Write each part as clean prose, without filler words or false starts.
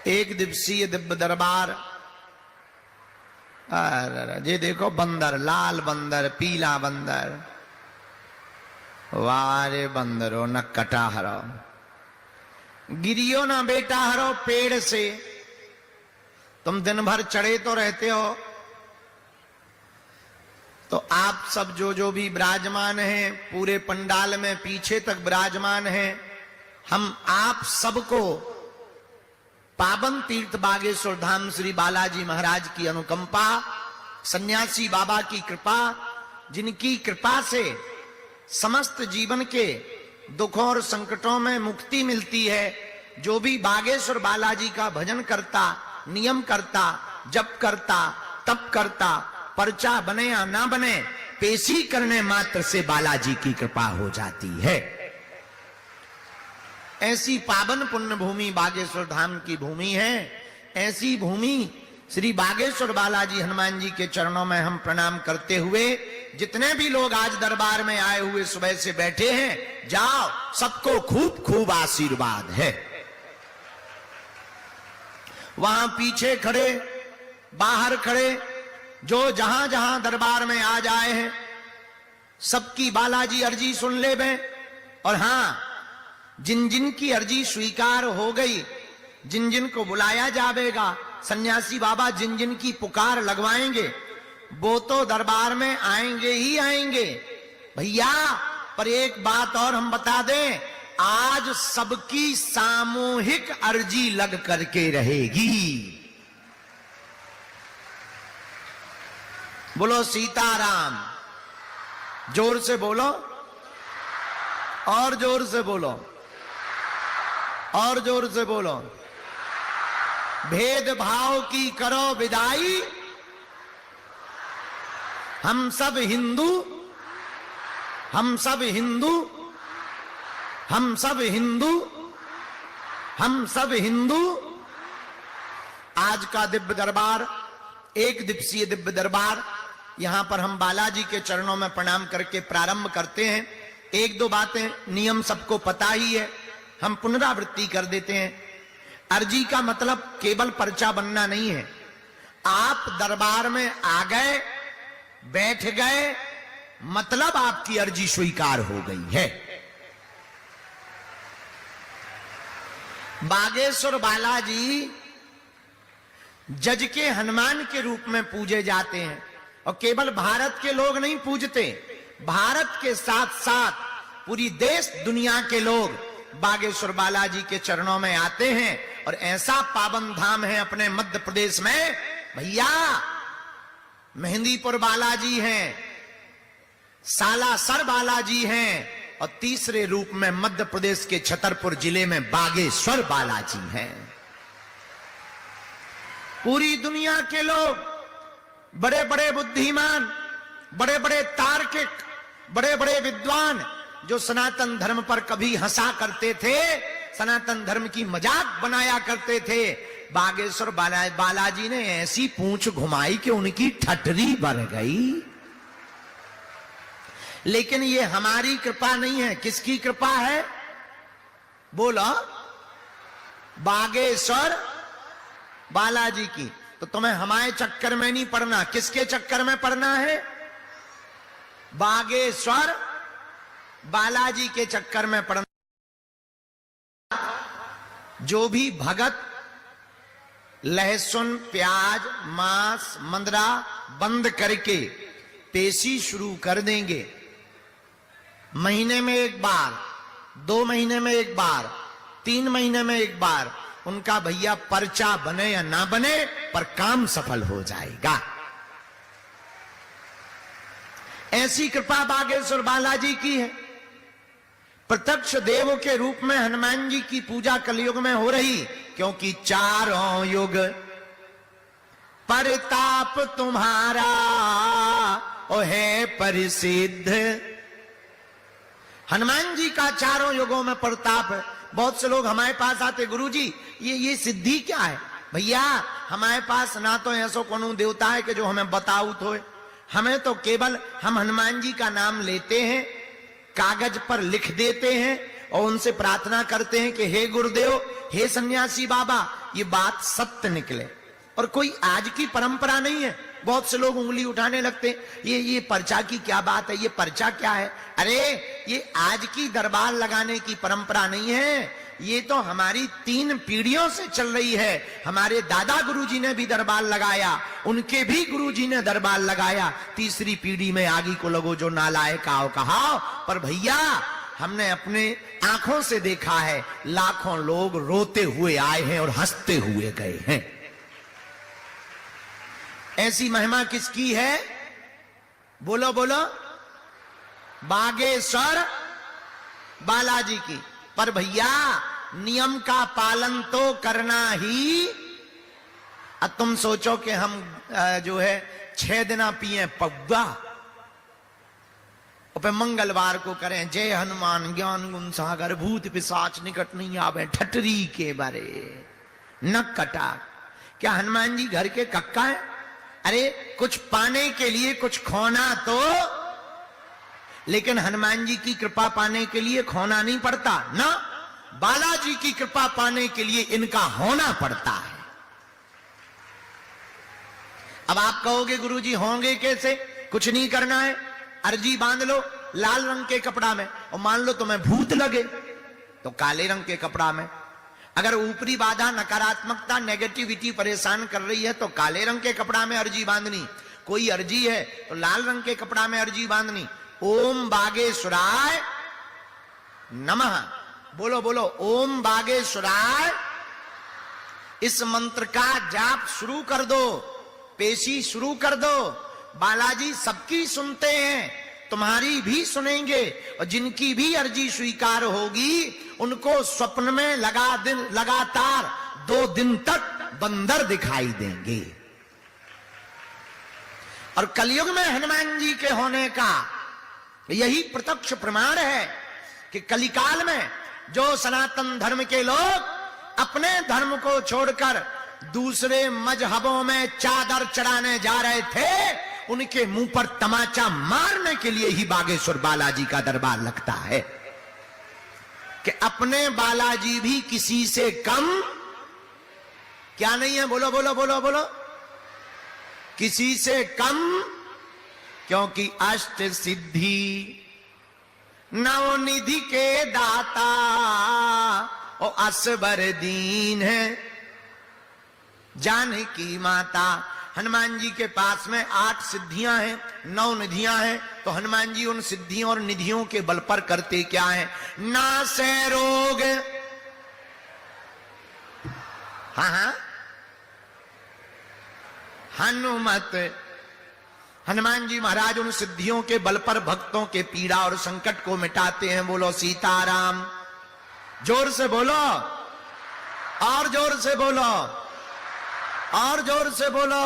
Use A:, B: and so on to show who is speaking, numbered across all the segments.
A: एक दिवसीय दिव्य दरबार। ये देखो बंदर, लाल बंदर, पीला बंदर, वारे बंदरो न कटा हरो, गिरियो ना बेटा हरो पेड़ से। तुम दिन भर चढ़े तो रहते हो। तो आप सब जो भी विराजमान हैं पूरे पंडाल में पीछे तक विराजमान हैं, हम आप सबको पावन तीर्थ बागेश्वर धाम श्री बालाजी महाराज की अनुकंपा, सन्यासी बाबा की कृपा, जिनकी कृपा से समस्त जीवन के दुखों और संकटों में मुक्ति मिलती है, जो भी बागेश्वर बालाजी का भजन करता, नियम करता, जप करता, तप करता, पर्चा बने या ना बने, पेशी करने मात्र से बालाजी की कृपा हो जाती है। ऐसी पावन पुण्य भूमि बागेश्वर धाम की भूमि है। ऐसी भूमि श्री बागेश्वर बालाजी हनुमान जी के चरणों में हम प्रणाम करते हुए, जितने भी लोग आज दरबार में आए हुए सुबह से बैठे हैं, जाओ सबको खूब खूब आशीर्वाद है। वहां पीछे खड़े, बाहर खड़े, जो जहां जहां दरबार में आज आए हैं, सबकी बालाजी अर्जी सुन ले बे। और हां, जिन जिन की अर्जी स्वीकार हो गई, जिन जिन को बुलाया जाएगा, सन्यासी बाबा जिन जिन की पुकार लगवाएंगे, वो तो दरबार में आएंगे ही आएंगे भैया। पर एक बात और हम बता दें, आज सबकी सामूहिक अर्जी लग करके रहेगी। बोलो सीताराम, जोर से बोलो, और जोर से बोलो, और जोर से बोलो। भेदभाव की करो विदाई, हम सब हिंदू, हम सब हिंदू, हम सब हिंदू, हम सब हिंदू। आज का दिव्य दरबार, एक दिवसीय दिव्य दरबार, यहां पर हम बालाजी के चरणों में प्रणाम करके प्रारंभ करते हैं। एक दो बातें, नियम सबको पता ही है, हम पुनरावृत्ति कर देते हैं। अर्जी का मतलब केवल पर्चा बनना नहीं है। आप दरबार में आ गए, बैठ गए, मतलब आपकी अर्जी स्वीकार हो गई है। बागेश्वर बालाजी जज के हनुमान के रूप में पूजे जाते हैं, और केवल भारत के लोग नहीं पूजते, भारत के साथ साथ पूरी देश दुनिया के लोग बागेश्वर बालाजी के चरणों में आते हैं। और ऐसा पावन धाम है अपने मध्य प्रदेश में भैया, मेहंदीपुर बालाजी हैं, सालासर बालाजी हैं, और तीसरे रूप में मध्य प्रदेश के छतरपुर जिले में बागेश्वर बालाजी हैं। पूरी दुनिया के लोग, बड़े बड़े बुद्धिमान, बड़े बड़े तार्किक, बड़े बड़े विद्वान, जो सनातन धर्म पर कभी हंसा करते थे, सनातन धर्म की मजाक बनाया करते थे, बागेश्वर बालाजी ने ऐसी पूंछ घुमाई कि उनकी ठठरी भर गई। लेकिन ये हमारी कृपा नहीं है, किसकी कृपा है बोलो? बागेश्वर बालाजी की। तो तुम्हें हमारे चक्कर में नहीं पड़ना, किसके चक्कर में पड़ना है? बागेश्वर बालाजी के चक्कर में पड़ना। जो भी भगत लहसुन, प्याज, मांस, मंदरा बंद करके पेशी शुरू कर देंगे, महीने में एक बार, 2 महीने में एक बार, 3 महीने में एक बार, उनका भैया पर्चा बने या ना बने, पर काम सफल हो जाएगा। ऐसी कृपा बागेश्वर बालाजी की है। प्रत्यक्ष देव के रूप में हनुमान जी की पूजा कलयुग में हो रही, क्योंकि चारों युग परताप तुम्हारा ओ है प्रसिद्ध। हनुमान जी का चारों युगों में प्रताप है। बहुत से लोग हमारे पास आते, गुरुजी ये सिद्धि क्या है? भैया हमारे पास ना तो ऐसा कोनो देवता है कि जो हमें बताऊ तो, हमें तो केवल हम हनुमान जी का नाम लेते हैं, कागज पर लिख देते हैं, और उनसे प्रार्थना करते हैं कि हे गुरुदेव, हे सन्यासी बाबा, ये बात सत्य निकले। और कोई आज की परंपरा नहीं है। बहुत से लोग उंगली उठाने लगते हैं, ये पर्चा की क्या बात है, ये पर्चा क्या है। अरे ये आज की दरबार लगाने की परंपरा नहीं है, ये तो हमारी 3 पीढ़ियों से चल रही है। हमारे दादा गुरुजी ने भी दरबार लगाया, उनके भी गुरुजी ने दरबार लगाया, तीसरी पीढ़ी में आगे को लगो जो नालायक आओ कहा। पर भैया हमने अपने आंखों से देखा है, लाखों लोग रोते हुए आए हैं और हंसते हुए गए हैं। ऐसी महिमा किसकी है? बोलो बोलो, बागेश्वर बालाजी की। पर भैया नियम का पालन तो करना ही। अब तुम सोचो कि हम जो है 6 दिन पिए पौवा, और मंगलवार को करें जय हनुमान ज्ञान गुण सागर भूत पिशाच निकट नहीं आवे ठटरी के बारे नक कटा। क्या हनुमान जी घर के कक्का है? अरे कुछ पाने के लिए कुछ खोना तो, लेकिन हनुमान जी की कृपा पाने के लिए खोना नहीं पड़ता ना, बालाजी की कृपा पाने के लिए इनका होना पड़ता है। अब आप कहोगे गुरुजी होंगे कैसे? कुछ नहीं करना है, अर्जी बांध लो लाल रंग के कपड़ा में, और मान लो तुम्हें भूत लगे तो काले रंग के कपड़ा में। अगर ऊपरी बाधा नकारात्मकता नेगेटिविटी परेशान कर रही है तो काले रंग के कपड़ा में अर्जी बांधनी। कोई अर्जी है तो लाल रंग के कपड़ा में अर्जी बांधनी। ओम बागेश्वराय नमः, बोलो बोलो ओम बागेश्वराय। इस मंत्र का जाप शुरू कर दो, पेशी शुरू कर दो। बालाजी सबकी सुनते हैं, तुम्हारी भी सुनेंगे, और जिनकी भी अर्जी स्वीकार होगी उनको स्वप्न में लगातार 2 दिन तक बंदर दिखाई देंगे। और कलयुग में हनुमान जी के होने का यही प्रत्यक्ष प्रमाण है कि कलिकाल में जो सनातन धर्म के लोग अपने धर्म को छोड़कर दूसरे मजहबों में चादर चढ़ाने जा रहे थे, उनके मुंह पर तमाचा मारने के लिए ही बागेश्वर बालाजी का दरबार लगता है। कि अपने बालाजी भी किसी से कम क्या नहीं है? बोलो बोलो बोलो बोलो, किसी से कम, क्योंकि अष्ट सिद्धि नवनिधि के दाता और असबर दीन है जानकी माता। हनुमान जी के पास में 8 सिद्धियां हैं, 9 निधियां हैं, तो हनुमान जी उन सिद्धियों और निधियों के बल पर करते क्या है? नासे रोग, हाँ, हनुमत। हनुमान जी महाराज उन सिद्धियों के बल पर भक्तों के पीड़ा और संकट को मिटाते हैं। बोलो सीताराम, जोर से बोलो, और जोर से बोलो, और जोर से बोलो।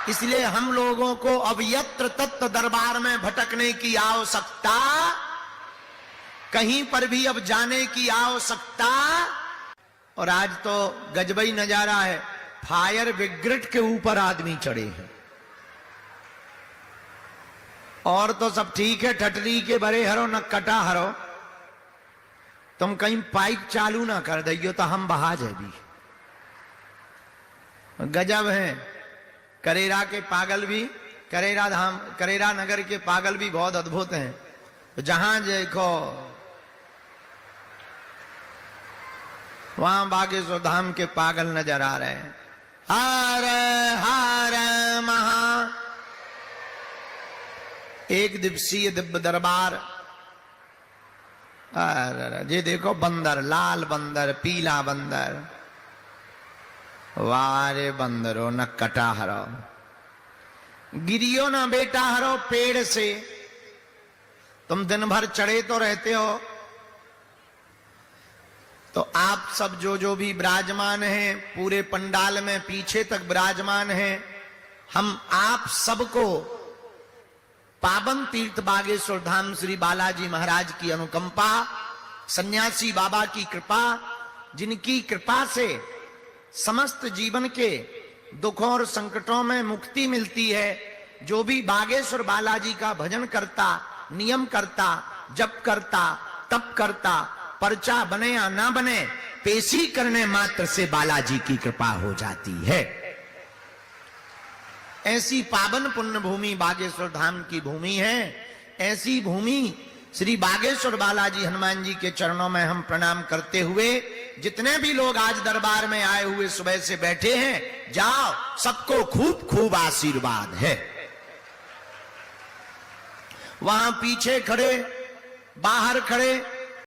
A: इसलिए हम लोगों को अब यत्र तत्र दरबार में भटकने की आवश्यकता, कहीं पर भी अब जाने की आवश्यकता। और आज तो गजबई नजारा है, फायर ब्रिगेड के ऊपर आदमी चढ़े हैं। और तो सब ठीक है, ठटरी के बरे हरो न कटा हरो, तुम कहीं पाइप चालू ना कर दियो तो हम बहा जाए भी। गजब है। करेरा के पागल भी, करेरा धाम, करेरा नगर के पागल भी बहुत अद्भुत हैं। जहां देखो वहां बागेश्वर धाम के पागल नजर आ रहे हैं। हर हर महा, एक दिवसीय दिव्य दरबार। ये देखो बंदर, लाल बंदर, पीला बंदर, वारे बंदरो न कटा हरो, गिरियो ना बेटा हरो पेड़ से। तुम दिन भर चढ़े तो रहते हो। तो आप सब जो भी विराजमान हैं पूरे पंडाल में पीछे तक विराजमान हैं, हम आप सबको पावन तीर्थ बागेश्वर धाम श्री बालाजी महाराज की अनुकंपा, सन्यासी बाबा की कृपा, जिनकी कृपा से समस्त जीवन के दुखों और संकटों में मुक्ति मिलती है। जो भी बागेश्वर बालाजी का भजन करता, नियम करता, जप करता, तप करता, पर्चा बने या ना बने, पेशी करने मात्र से बालाजी की कृपा हो जाती है। ऐसी पावन पुण्य भूमि बागेश्वर धाम की भूमि है। ऐसी भूमि श्री बागेश्वर बालाजी हनुमान जी के चरणों में हम प्रणाम करते हुए, जितने भी लोग आज दरबार में आए हुए सुबह से बैठे हैं, जाओ, सबको खूब खूब आशीर्वाद है। वहां पीछे खड़े, बाहर खड़े